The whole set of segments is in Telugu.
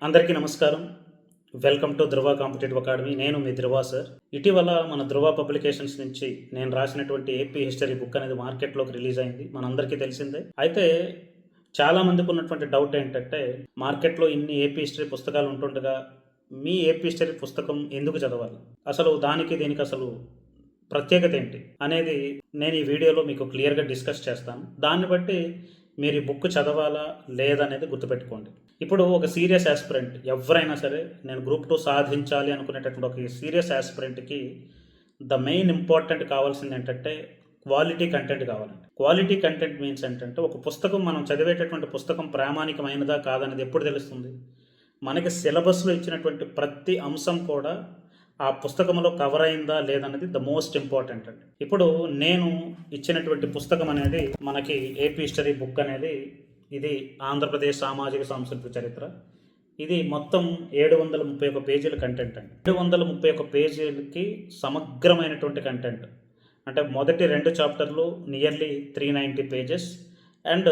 అందరికీ నమస్కారం. Welcome to Dhruva competitive academy. నేను మీ ధృవ సార్. ఇటీవల మన ధృవ పబ్లికేషన్స్ నుంచి నేను రాసినటువంటి ఏపీ హిస్టరీ బుక్ అనేది మార్కెట్లోకి రిలీజ్ అయింది. మనందరికీ తెలిసిందే. అయితే చాలా మందికి ఉన్నటువంటి డౌట్ ఏంటంటే, మార్కెట్లో ఇన్ని ఏపీ హిస్టరీ పుస్తకాలు ఉంటుండగా మీ ఏపీ హిస్టరీ పుస్తకం ఎందుకు చదవాలి, అసలు దానికి దీనికి అసలు ప్రత్యేకత ఏంటి అనేది నేను ఈ వీడియోలో మీకు క్లియర్గా డిస్కస్ చేస్తాను. దాన్ని బట్టి మీరు ఈ బుక్ చదవాలా లేదనేది గుర్తుపెట్టుకోండి. ఇప్పుడు ఒక సీరియస్ ఆస్పిరెంట్ ఎవరైనా సరే, నేను గ్రూప్ 2 సాధించాలి అనుకునేటటువంటి ఒక సీరియస్ ఆస్పిరెంట్కి ద మెయిన్ ఇంపార్టెంట్ కావాల్సింది ఏంటంటే క్వాలిటీ కంటెంట్ కావాలండి. క్వాలిటీ కంటెంట్ మీన్స్ ఏంటంటే, ఒక పుస్తకం మనం చదివేటటువంటి పుస్తకం ప్రామాణికమైనదా కాదనేది ఎప్పుడు తెలుస్తుంది? మనకి సిలబస్లో ఇచ్చినటువంటి ప్రతి అంశం కూడా ఆ పుస్తకంలో కవర్ అయిందా లేదన్నది ద మోస్ట్ ఇంపార్టెంట్ అండి. ఇప్పుడు నేను ఇచ్చినటువంటి పుస్తకం అనేది మనకి ఏపీ హిస్టరీ బుక్ అనేది, ఇది ఆంధ్రప్రదేశ్ సామాజిక సాంస్కృతిక చరిత్ర. ఇది మొత్తం 731 పేజీల కంటెంట్ అండి. 731 పేజీలకి సమగ్రమైనటువంటి కంటెంట్. అంటే మొదటి 2 చాప్టర్లు నియర్లీ 390 పేజెస్ అండ్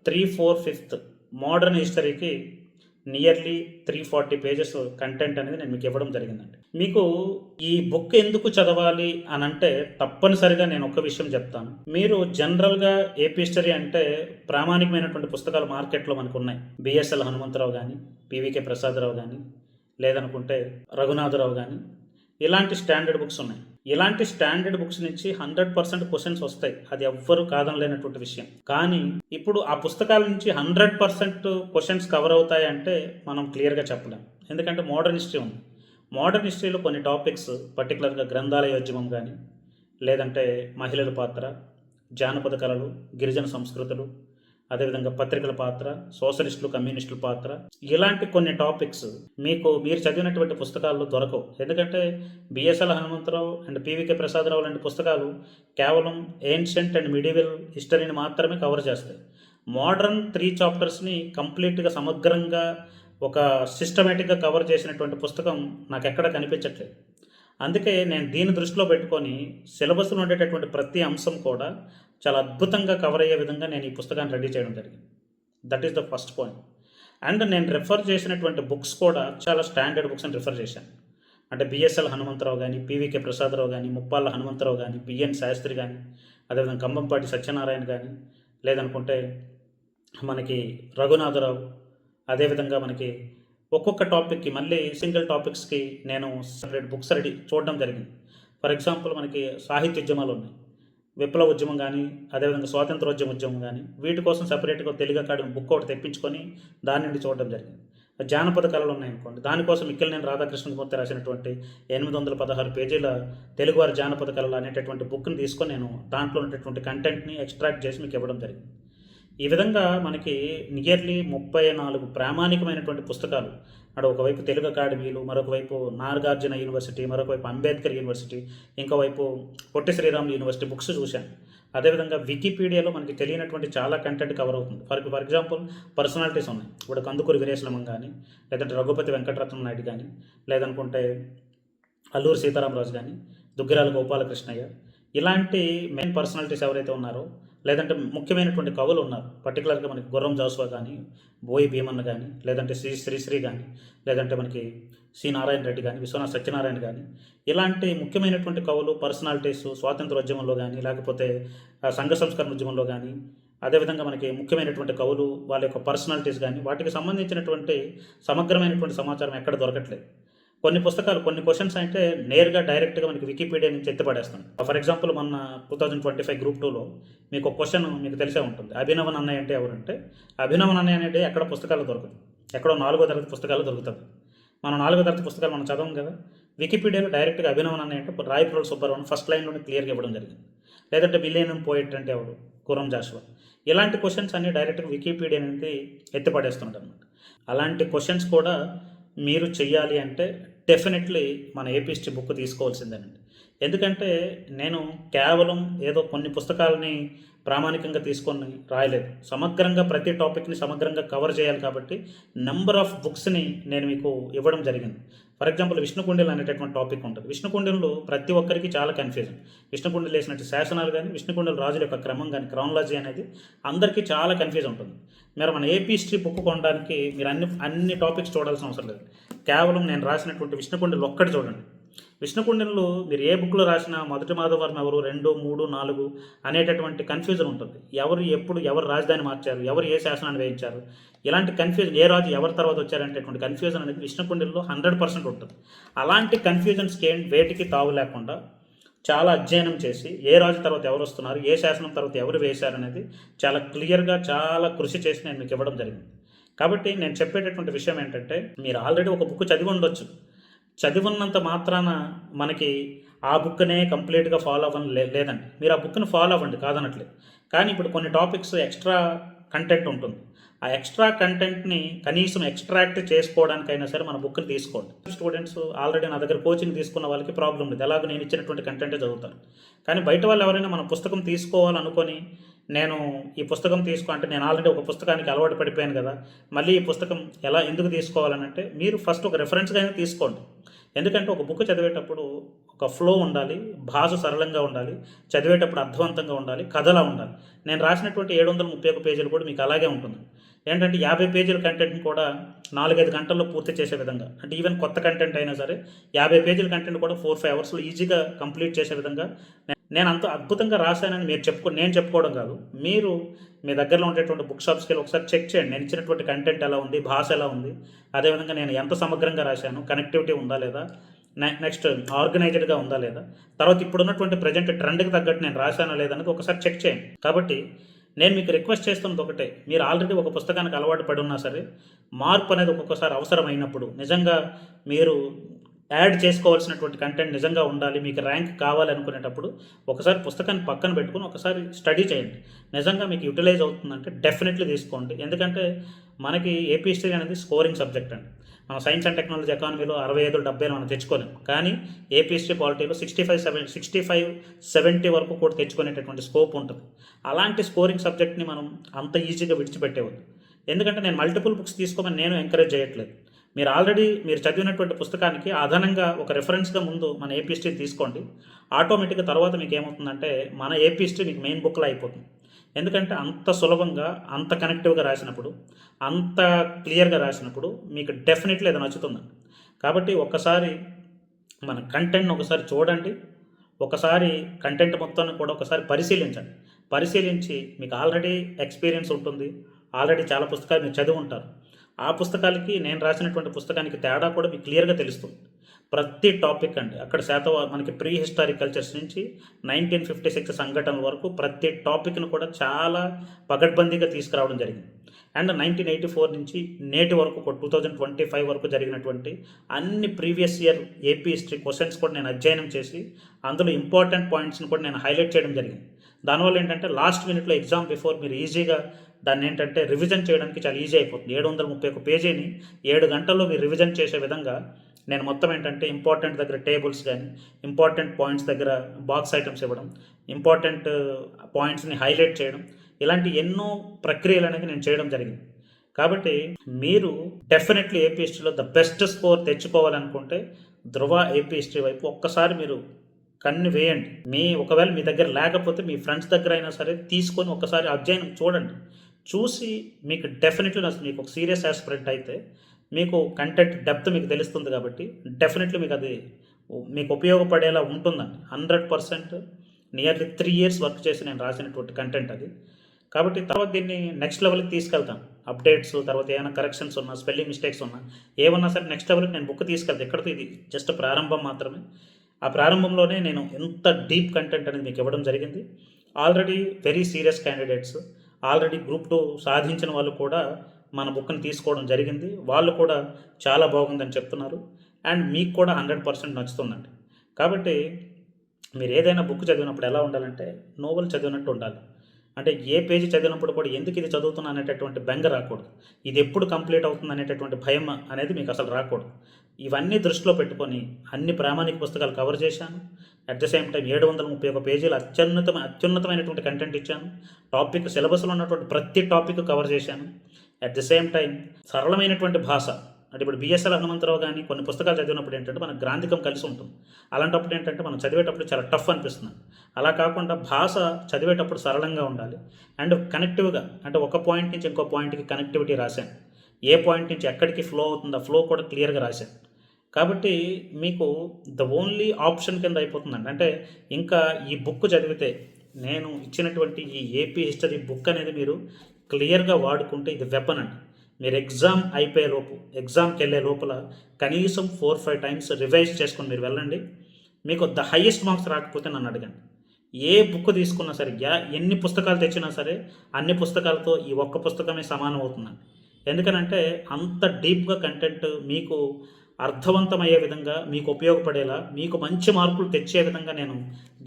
3/4 మోడర్న్ హిస్టరీకి నియర్లీ 340 పేజెస్ కంటెంట్ అనేది నేను మీకు ఇవ్వడం జరిగిందండి. మీకు ఈ బుక్ ఎందుకు చదవాలి అని అంటే, తప్పనిసరిగా నేను ఒక విషయం చెప్తాను. మీరు జనరల్గా ఏపీ హిస్టరీ అంటే ప్రామాణికమైనటువంటి పుస్తకాలు మార్కెట్లో మనకు ఉన్నాయి. బిఎస్ఎల్ హనుమంతరావు కానీ, పివికే ప్రసాదరావు కానీ, లేదనుకుంటే రఘునాథరావు కానీ, ఇలాంటి స్టాండర్డ్ బుక్స్ ఉన్నాయి. ఇలాంటి స్టాండర్డ్ బుక్స్ నుంచి 100% క్వశ్చన్స్ వస్తాయి, అది ఎవ్వరు కాదనలేనటువంటి విషయం. కానీ ఇప్పుడు ఆ పుస్తకాల నుంచి 100% క్వశ్చన్స్ కవర్ అవుతాయి అంటే మనం క్లియర్గా చెప్పలేం. ఎందుకంటే మోడర్న్ హిస్టరీ ఉంది. మోడర్న్ హిస్టరీలో కొన్ని టాపిక్స్, పర్టికులర్గా గ్రంథాలయోద్యమం కానీ, లేదంటే మహిళల పాత్ర, జానపద కళలు, గిరిజన సంస్కృతులు, అదేవిధంగా పత్రికల పాత్ర, సోషలిస్టులు, కమ్యూనిస్టుల పాత్ర, ఇలాంటి కొన్ని టాపిక్స్ మీరు చదివినటువంటి పుస్తకాల్లో దొరకవు. ఎందుకంటే బిఎస్ఎల్ హనుమంతరావు అండ్ పివికే ప్రసాదరావు లాంటి పుస్తకాలు కేవలం ఏన్షియంట్ అండ్ మిడివల్ హిస్టరీని మాత్రమే కవర్ చేస్తాయి. మోడర్న్ 3 చాప్టర్స్ని కంప్లీట్గా సమగ్రంగా ఒక సిస్టమేటిక్గా కవర్ చేసినటువంటి పుస్తకం నాకు ఎక్కడ కనిపించట్లేదు. అందుకే నేను దీన్ని దృష్టిలో పెట్టుకొని సిలబస్లో ఉండేటటువంటి ప్రతి అంశం కూడా చాలా అద్భుతంగా కవర్ అయ్యే విధంగా నేను ఈ పుస్తకాన్ని రెడీ చేయడం జరిగింది. That is the first point. And నేను రెఫర్ చేసినటువంటి బుక్స్ కూడా చాలా స్టాండర్డ్ బుక్స్ అని రెఫర్ చేశాను. అంటే బిఎస్ఎల్ హనుమంతరావు కానీ, పివికే ప్రసాదరావు కానీ, ముప్పాళ్ళ హనుమంతరావు కానీ, పిఎన్ శాస్త్రి కానీ, అదేవిధంగా కంబంపాటి సత్యనారాయణ కానీ, లేదనుకుంటే మనకి రఘునాథరావు, అదేవిధంగా మనకి ఒక్కొక్క టాపిక్కి మళ్ళీ సింగిల్ టాపిక్స్కి నేను సపరేట్ బుక్స్ రెడీ చూడడం జరిగింది. ఫర్ ఎగ్జాంపుల్ మనకి సాహిత్యోద్యమాలు ఉన్నాయి, విప్లవ ఉద్యమం కానీ, అదేవిధంగా స్వాతంత్రోద్యమం కానీ, వీటి కోసం సపరేట్గా తెలుగు అకాడమీ బుక్ ఒకటి తెప్పించుకొని దాని నుండి చూడడం జరిగింది. జానపద కళలు ఉన్నాయనుకోండి, దానికోసం మిక్కిలినేని రాధాకృష్ణమూర్తి రాసినటువంటి 816 పేజీల తెలుగువారి జానపద కళలు అనేటటువంటి బుక్ని తీసుకొని నేను దాంట్లో ఉన్నటువంటి కంటెంట్ని ఎక్స్ట్రాక్ట్ చేసి మీకు ఇవ్వడం జరిగింది. ఈ విధంగా మనకి నియర్లీ 34 ప్రామాణికమైనటువంటి పుస్తకాలు, అక్కడ ఒకవైపు తెలుగు అకాడమీలు, మరొక వైపు నాగార్జున యూనివర్సిటీ, మరొక వైపు అంబేద్కర్ యూనివర్సిటీ, ఇంకోవైపు పొట్టి శ్రీరాములు యూనివర్సిటీ బుక్స్ చూశాను. అదేవిధంగా వికీపీడియాలో మనకి తెలియనటువంటి చాలా కంటెంట్ కవర్ అవుతుంది. ఫర్ ఎగ్జాంపుల్ పర్సనాలిటీస్ ఉన్నాయి. ఇప్పుడు కందుకూరి వీరేశలింగం కానీ, లేదంటే రఘుపతి వెంకటరత్నం నాయుడు కానీ, లేదనుకుంటే అల్లూరి సీతారామరాజు కానీ, దుగ్గిరాల గోపాలకృష్ణయ్య, ఇలాంటి మెయిన్ పర్సనాలిటీస్ ఎవరైతే ఉన్నారో, లేదంటే ముఖ్యమైనటువంటి కవులు ఉన్నారు. పర్టికులర్గా మనకి గుర్రం జాషువా కానీ, బోయి భీమన్న కానీ, లేదంటే శ్రీశ్రీ కానీ, లేదంటే మనకి సి నారాయణ రెడ్డి కానీ, విశ్వనాథ సత్యనారాయణ కానీ, ఇలాంటి ముఖ్యమైనటువంటి కవులు, పర్సనాలిటీస్ స్వాతంత్రోద్యమంలో కానీ, లేకపోతే సంఘ సంస్కరణ ఉద్యమంలో కానీ, అదేవిధంగా మనకి ముఖ్యమైనటువంటి కవులు వాళ్ళ యొక్క పర్సనాలిటీస్ కానీ, వాటికి సంబంధించినటువంటి సమగ్రమైనటువంటి సమాచారం ఎక్కడ దొరకట్లేదు. కొన్ని పుస్తకాలు, కొన్ని క్వశ్చన్స్ అంటే నేరుగా డైరెక్ట్గా మనకి వికీపీడియా నుంచి ఎత్తిపడేస్తాం. ఫర్ ఎగ్జాంపుల్ మొన్న 2025 గ్రూప్ 2లో మీకు ఒక క్వశ్చన్ మీకు తెలిసే ఉంటుంది. అభినవన్ అన్నయ్య అంటే ఎవరంటే, అభినవన్ అన్నయ్య అనేది ఎక్కడ పుస్తకాలు దొరకదు, ఎక్కడో 4వ తరగతి పుస్తకాలు దొరుకుతుంది. మనం 4వ తరగతి పుస్తకాలు మనం చదవం కదా. వికీపీడియాలో డైరెక్ట్గా అభినవన్ అన్నయ్య అంటే రాయప్రోల్ సుబ్బారావు ఫస్ట్ లైన్లోనే క్లియర్గా ఇవ్వడం జరిగింది. లేదంటే మిలేనియం పోయిట్ అంటే ఎవరు, గుర్రం జాషువా. ఇలాంటి క్వశ్చన్స్ అన్ని డైరెక్ట్గా వికీపీడియా నుంచి ఎత్తిపడేస్తుంటారు అన్నమాట. అలాంటి క్వశ్చన్స్ కూడా మీరు చెయ్యాలి అంటే డెఫినెట్లీ మన ఏపీ హిస్టరీ బుక్ తీసుకోవాల్సిందేనండి. ఎందుకంటే నేను కేవలం ఏదో కొన్ని పుస్తకాలని ప్రామాణికంగా తీసుకొని రాయలేదు. సమగ్రంగా ప్రతి టాపిక్ని సమగ్రంగా కవర్ చేయాలి కాబట్టి నెంబర్ ఆఫ్ బుక్స్ని నేను మీకు ఇవ్వడం జరిగింది. ఫర్ ఎగ్జాంపుల్ విష్ణుకుండిలు అనేటటువంటి టాపిక్ ఉంటుంది. విష్ణుకుండిలు ప్రతి ఒక్కరికి చాలా కన్ఫ్యూజన్. విష్ణుకుండిలు వేసినట్టు శాసనాలు కానీ, విష్ణుకుండిల రాజుల యొక్క క్రమం కానీ, క్రానాలజీ అనేది అందరికీ చాలా కన్ఫ్యూజ్ ఉంటుంది. మీరు మన ఏపీ హిస్టరీ బుక్ కొనడానికి మీరు అన్ని టాపిక్స్ చూడాల్సిన అవసరం లేదు. కేవలం నేను రాసినటువంటి విష్ణుకుండిలు ఒక్కటి చూడండి. విష్ణుకుండిలు మీరు ఏ బుక్లో రాసినా మొదటి మాధవవర్మ ఎవరు, 2, 3, 4 అనేటటువంటి కన్ఫ్యూజన్ ఉంటుంది. ఎవరు ఎప్పుడు ఎవరు రాజధాని మార్చారు, ఎవరు ఏ శాసనాన్ని వేయించారు, ఇలాంటి కన్ఫ్యూజన్, ఏ రాజు ఎవరి తర్వాత వచ్చారంటేటువంటి కన్ఫ్యూజన్ అనేది విష్ణుకుండిల్లో 100% ఉంటుంది. అలాంటి కన్ఫ్యూజన్స్కి వేటికి తావు లేకుండా చాలా అధ్యయనం చేసి ఏ రాజు తర్వాత ఎవరు వస్తున్నారు, ఏ శాసనం తర్వాత ఎవరు వేశారనేది చాలా క్లియర్గా చాలా కృషి చేసి నేను మీకు ఇవ్వడం జరిగింది. కాబట్టి నేను చెప్పేటటువంటి విషయం ఏంటంటే, మీరు ఆల్రెడీ ఒక బుక్ చదివి ఉండొచ్చు. చదివినంత మాత్రాన మనకి ఆ బుక్నే కంప్లీట్గా ఫాలో అవ్వని లేదండి. మీరు ఆ బుక్ని ఫాలో అవ్వండి, కాదనట్లేదు. కానీ ఇప్పుడు కొన్ని టాపిక్స్ ఎక్స్ట్రా కంటెంట్ ఉంటుంది. ఆ ఎక్స్ట్రా కంటెంట్ని కనీసం ఎక్స్ట్రాక్ట్ చేసుకోవడానికైనా సరే మన బుక్ని తీసుకోండి. స్టూడెంట్స్ ఆల్రెడీ నా దగ్గర కోచింగ్ తీసుకున్న వాళ్ళకి ప్రాబ్లం లేదు, ఎలాగో నేను ఇచ్చినటువంటి కంటెంటే చదువుతారు. కానీ బయట వాళ్ళు ఎవరైనా మన పుస్తకం తీసుకోవాలనుకొని, నేను ఈ పుస్తకం అంటే నేను ఆల్రెడీ ఒక పుస్తకానికి అలవాటు పడిపోయాను కదా, మళ్ళీ ఈ పుస్తకం ఎందుకు తీసుకోవాలనంటే, మీరు ఫస్ట్ ఒక రెఫరెన్స్గా తీసుకోండి. ఎందుకంటే ఒక బుక్ చదివేటప్పుడు ఒక ఫ్లో ఉండాలి, భాష సరళంగా ఉండాలి, చదివేటప్పుడు అర్థవంతంగా ఉండాలి, కథలా ఉండాలి. నేను రాసినటువంటి 731 పేజీలు కూడా మీకు అలాగే ఉంటుంది. ఏంటంటే 50 పేజీల కంటెంట్ని కూడా 4-5 గంటల్లో పూర్తి చేసే విధంగా, అంటే ఈవెన్ కొత్త కంటెంట్ అయినా సరే 50 పేజీల కంటెంట్ కూడా 4-5 అవర్స్లో ఈజీగా కంప్లీట్ చేసే విధంగా నేను అంత అద్భుతంగా రాశానని నేను చెప్పుకోవడం కాదు. మీరు మీ దగ్గరలో ఉండేటువంటి బుక్ షాప్స్కి వెళ్ళి ఒకసారి చెక్ చేయండి. నేను ఇచ్చినటువంటి కంటెంట్ ఎలా ఉంది, భాష ఎలా ఉంది, అదేవిధంగా నేను ఎంత సమగ్రంగా రాశాను, కనెక్టివిటీ ఉందా లేదా, నెక్స్ట్ ఆర్గనైజ్డ్గా ఉందా లేదా, తర్వాత ఇప్పుడున్నటువంటి ప్రజెంట్ ట్రెండ్కి తగ్గట్టు నేను రాశానా లేదన్నది ఒకసారి చెక్ చేయండి. కాబట్టి నేను మీకు రిక్వెస్ట్ చేస్తున్నది ఒకటే, మీరు ఆల్రెడీ ఒక పుస్తకానికి అలవాటు పడి ఉన్నా సరే మార్పు అనేది ఒక్కొక్కసారి అవసరమైనప్పుడు, నిజంగా మీరు యాడ్ చేసుకోవాల్సినటువంటి కంటెంట్ నిజంగా ఉండాలి, మీకు ర్యాంక్ కావాలనుకునేటప్పుడు ఒకసారి పుస్తకాన్ని పక్కన పెట్టుకుని ఒకసారి స్టడీ చేయండి. నిజంగా మీకు యూటిలైజ్ అవుతుందంటే డెఫినెట్లీ తీసుకోండి. ఎందుకంటే మనకి ఏపీ హిస్టరీ అనేది స్కోరింగ్ సబ్జెక్ట్ అండి. మన సైన్స్ అండ్ టెక్నాలజీ ఎకానమీలో 65-70 మనం తెచ్చుకోలేము. కానీ ఏపీ హిస్టరీ పాలిటీలో 65-70 వరకు కూడా తెచ్చుకునేటటువంటి స్కోప్ ఉంటుంది. అలాంటి స్కోరింగ్ సబ్జెక్ట్ని మనం అంత ఈజీగా విడిచిపెట్టేవద్దు. ఎందుకంటే నేను మల్టిపుల్ బుక్స్ తీసుకోమని నేను ఎంకరేజ్ చేయట్లేదు. మీరు ఆల్రెడీ మీరు చదివినటువంటి పుస్తకానికి అదనంగా ఒక రెఫరెన్స్గా ముందు మన ఏపీ హిస్టరీ తీసుకోండి. ఆటోమేటిక్గా తర్వాత మీకు ఏమవుతుందంటే మన ఏపీ హిస్టరీ మీకు మెయిన్ బుక్లో అయిపోతుంది. ఎందుకంటే అంత సులభంగా, అంత కనెక్టివ్గా రాసినప్పుడు, అంత క్లియర్గా రాసినప్పుడు మీకు డెఫినెట్లీ అది నచ్చుతుందండి. కాబట్టి ఒకసారి మన కంటెంట్ని ఒకసారి చూడండి, ఒకసారి కంటెంట్ మొత్తాన్ని కూడా ఒకసారి పరిశీలించండి. పరిశీలించి మీకు ఆల్రెడీ ఎక్స్పీరియన్స్ ఉంటుంది, ఆల్రెడీ చాలా పుస్తకాలు మీరు చదివి ఉంటారు. ఆ పుస్తకాలకి నేను రాసినటువంటి పుస్తకానికి తేడా కూడా మీకు క్లియర్గా తెలుస్తుంది. ప్రతి టాపిక్ అండి, అక్కడ మనకి ప్రీ హిస్టారిక్ కల్చర్స్ నుంచి 1956 సంఘటనల వరకు ప్రతి టాపిక్ను కూడా చాలా పగడ్బందీగా తీసుకురావడం జరిగింది. అండ్ 1984 నుంచి నేటి వరకు 2025 వరకు జరిగినటువంటి అన్ని previous year AP history questions కూడా నేను అధ్యయనం చేసి అందులో ఇంపార్టెంట్ పాయింట్స్ని కూడా నేను హైలైట్ చేయడం జరిగింది. దానివల్ల ఏంటంటే లాస్ట్ మినిట్లో ఎగ్జామ్ బిఫోర్ మీరు ఈజీగా దాన్ని ఏంటంటే రివిజన్ చేయడానికి చాలా ఈజీ అయిపోతుంది. 731 పేజీని 7 గంటల్లో మీరు రివిజన్ చేసే విధంగా నేను మొత్తం ఏంటంటే ఇంపార్టెంట్ దగ్గర టేబుల్స్ కానీ, ఇంపార్టెంట్ పాయింట్స్ దగ్గర బాక్స్ ఐటమ్స్ ఇవ్వడం, ఇంపార్టెంట్ పాయింట్స్ని హైలైట్ చేయడం, ఇలాంటి ఎన్నో ప్రక్రియలు అనేది నేను చేయడం జరిగింది. కాబట్టి మీరు డెఫినెట్లీ ఏపీ హిస్టరీలో ద బెస్ట్ స్కోర్ తెచ్చుకోవాలనుకుంటే ధృవ ఏపీ హిస్టరీ వైపు ఒక్కసారి మీరు కన్ను వేయండి. ఒకవేళ మీ దగ్గర లేకపోతే మీ ఫ్రెండ్స్ దగ్గర అయినా సరే తీసుకొని ఒకసారి అధ్యయనం చూడండి. చూసి మీకు డెఫినెట్లీ మీకు ఒక సీరియస్ ఆస్పిరెంట్ అయితే మీకు కంటెంట్ డెప్త్ మీకు తెలుస్తుంది. కాబట్టి డెఫినెట్లీ మీకు ఉపయోగపడేలా ఉంటుందండి. 100% నియర్లీ 3 years వర్క్ చేసి నేను రాసినటువంటి కంటెంట్ అది. కాబట్టి తర్వాత దీన్ని నెక్స్ట్ లెవెల్కి తీసుకెళ్తాను. అప్డేట్స్, తర్వాత ఏమైనా కరెక్షన్స్ ఉన్నా, స్పెల్లింగ్ మిస్టేక్స్ ఉన్నా, ఏమన్నా సరే నెక్స్ట్ లెవెల్కి నేను బుక్ తీసుకెళ్తాను. ఎక్కడితో ఇది జస్ట్ ప్రారంభం మాత్రమే. ఆ ప్రారంభంలోనే నేను ఎంత డీప్ కంటెంట్ అనేది మీకు ఇవ్వడం జరిగింది. Already very serious candidates, already Group 2 సాధించిన వాళ్ళు కూడా మన బుక్ని తీసుకోవడం జరిగింది. వాళ్ళు కూడా చాలా బాగుందని చెప్తున్నారు. అండ్ మీకు కూడా 100% నచ్చుతుందండి. కాబట్టి మీరు ఏదైనా బుక్ చదివినప్పుడు ఎలా ఉండాలంటే నోవెల్ చదివినట్టు ఉండాలి. అంటే ఏ పేజీ చదివినప్పుడు కూడా ఎందుకు ఇది చదువుతున్నా అనేటటువంటి బెంగ రాకూడదు. ఇది ఎప్పుడు కంప్లీట్ అవుతుంది అనేటటువంటి భయం అనేది మీకు అసలు రాకూడదు. ఇవన్నీ దృష్టిలో పెట్టుకొని అన్ని ప్రామాణిక పుస్తకాలు కవర్ చేశాను. అట్ ద సేమ్ టైం 731 పేజీలు అత్యున్నతమైనటువంటి కంటెంట్ ఇచ్చాను. టాపిక్ సిలబస్లో ఉన్నటువంటి ప్రతి టాపిక్ కవర్ చేశాను. అట్ ద సేమ్ టైం సరళమైనటువంటి భాష, అంటే ఇప్పుడు బిఎస్ఎల్ హనుమంతరావు కానీ కొన్ని పుస్తకాలు చదివినప్పుడు ఏంటంటే మనకు గ్రాంధికం కలిసి ఉంటుంది. అలాంటప్పుడు ఏంటంటే మనం చదివేటప్పుడు చాలా టఫ్ అనిపిస్తుంది. అలా కాకుండా భాష చదివేటప్పుడు సరళంగా ఉండాలి అండ్ కనెక్టివ్గా, అంటే ఒక పాయింట్ నుంచి ఇంకో పాయింట్కి కనెక్టివిటీ రాశాను. ఏ పాయింట్ నుంచి ఎక్కడికి ఫ్లో అవుతుందో ఫ్లో కూడా క్లియర్గా రాశాను. కాబట్టి మీకు ద ఓన్లీ ఆప్షన్ కింద అయిపోతుందండి. అంటే ఇంకా ఈ బుక్ చదివితే, నేను ఇచ్చినటువంటి ఈ ఏపీ హిస్టరీ బుక్ అనేది మీరు క్లియర్గా వాడుకుంటే ఇది వెపన్ అండి. మీరు ఎగ్జామ్కి వెళ్ళే లోపల కనీసం 4-5 టైమ్స్ రివైజ్ చేసుకొని మీరు వెళ్ళండి. మీకు ద హైయెస్ట్ మార్క్స్ రాకపోతే నన్ను అడగండి. ఏ బుక్ తీసుకున్నా సరే, ఎన్ని పుస్తకాలు తెచ్చినా సరే, అన్ని పుస్తకాలతో ఈ ఒక్క పుస్తకమే సమానం అవుతుందండి. ఎందుకనంటే అంత డీప్గా కంటెంట్ మీకు అర్థవంతమయ్యే విధంగా, మీకు ఉపయోగపడేలా, మీకు మంచి మార్కులు తెచ్చే విధంగా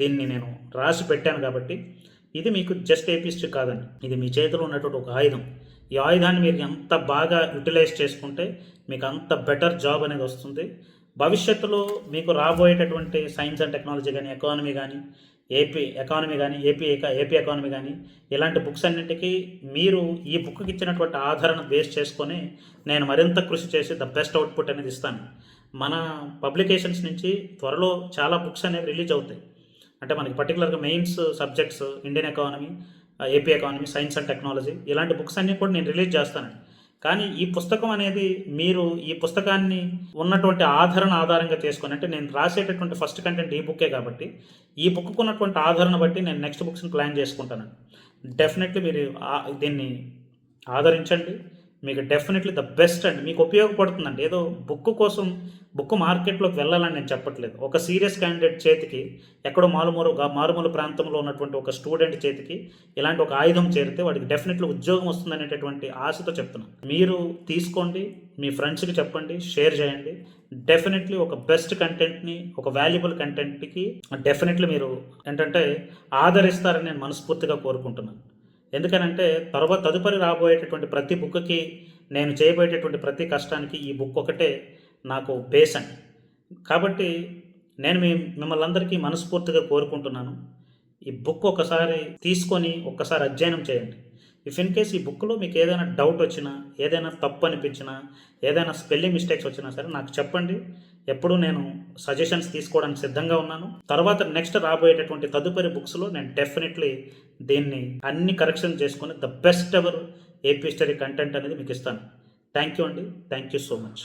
దీన్ని రాసి పెట్టాను. కాబట్టి ఇది మీకు జస్ట్ ఏపీ హిస్టరీ కాదండి, ఇది మీ చేతిలో ఉన్నటువంటి ఒక ఆయుధం. ఈ ఆయుధాన్ని మీరు ఎంత బాగా యూటిలైజ్ చేసుకుంటే మీకు అంత బెటర్ జాబ్ అనేది వస్తుంది. భవిష్యత్తులో మీకు రాబోయేటటువంటి సైన్స్ అండ్ టెక్నాలజీ కానీ, ఎకానమీ కానీ, ఏపీ ఎకానమీ కానీ, ఇలాంటి బుక్స్ అన్నింటికీ మీరు ఈ బుక్కి ఇచ్చినటువంటి ఆధారణ బేస్ చేసుకొని నేను మరింత కృషి చేసి ద బెస్ట్ అవుట్పుట్ అనేది ఇస్తాను. మన పబ్లికేషన్స్ నుంచి త్వరలో చాలా బుక్స్ అనేవి రిలీజ్ అవుతాయి. అంటే మనకి పర్టికులర్గా mains subjects Indian economy, AP economy, science and technology, ఇలాంటి బుక్స్ అన్నీ కూడా నేను రిలీజ్ చేస్తానండి. కానీ ఈ పుస్తకం అనేది మీరు ఈ పుస్తకాన్ని ఉన్నటువంటి ఆధారంగా చేసుకొని, అంటే నేను రాసేటటువంటి ఫస్ట్ కంటెంట్ ఈ బుక్కే కాబట్టి ఈ బుక్కు ఉన్నటువంటి ఆధారణ బట్టి నేను నెక్స్ట్ బుక్స్ని ప్లాన్ చేసుకుంటానండి. డెఫినెట్లీ మీరు దీన్ని ఆదరించండి. మీకు డెఫినెట్లీ ద బెస్ట్ అండి, మీకు ఉపయోగపడుతుందండి. ఏదో బుక్ మార్కెట్లోకి వెళ్ళాలని నేను చెప్పట్లేదు. ఒక సీరియస్ క్యాండిడేట్ చేతికి, ఎక్కడో మారుమూల ప్రాంతంలో ఉన్నటువంటి ఒక స్టూడెంట్ చేతికి ఇలాంటి ఒక ఆయుధం చేరితే వాడికి డెఫినెట్లీ ఉద్యోగం వస్తుందనేటటువంటి ఆశతో చెప్తున్నాను. మీరు తీసుకోండి, మీ ఫ్రెండ్స్కి చెప్పండి, షేర్ చేయండి. డెఫినెట్లీ ఒక బెస్ట్ కంటెంట్ని, ఒక వాల్యుబుల్ కంటెంట్కి డెఫినెట్లీ మీరు ఏంటంటే ఆదరిస్తారని నేను మనస్ఫూర్తిగా కోరుకుంటున్నాను. ఎందుకనంటే తదుపరి రాబోయేటటువంటి ప్రతి బుక్కి, నేను చేయబోయేటటువంటి ప్రతి కష్టానికి ఈ బుక్ ఒకటే నాకు బేస్ అండి. కాబట్టి నేను మిమ్మల్ని అందరికీ మనస్ఫూర్తిగా కోరుకుంటున్నాను, ఈ బుక్ ఒకసారి తీసుకొని ఒక్కసారి అధ్యయనం చేయండి. ఇఫ్ ఇన్ కేస్ ఈ బుక్లో మీకు ఏదైనా డౌట్ వచ్చినా, ఏదైనా తప్పు అనిపించినా, ఏదైనా స్పెల్లింగ్ మిస్టేక్స్ వచ్చినా సరే నాకు చెప్పండి. ఎప్పుడు నేను సజెషన్స్ తీసుకోవడానికి సిద్ధంగా ఉన్నాను. తర్వాత నెక్స్ట్ రాబోయేటటువంటి తదుపరి బుక్స్లో నేను డెఫినెట్లీ దీన్ని అన్ని కరెక్షన్ చేసుకొని the best ever AP history content అనేది మీకు ఇస్తాను. థ్యాంక్ యూ అండి. Thank you so much.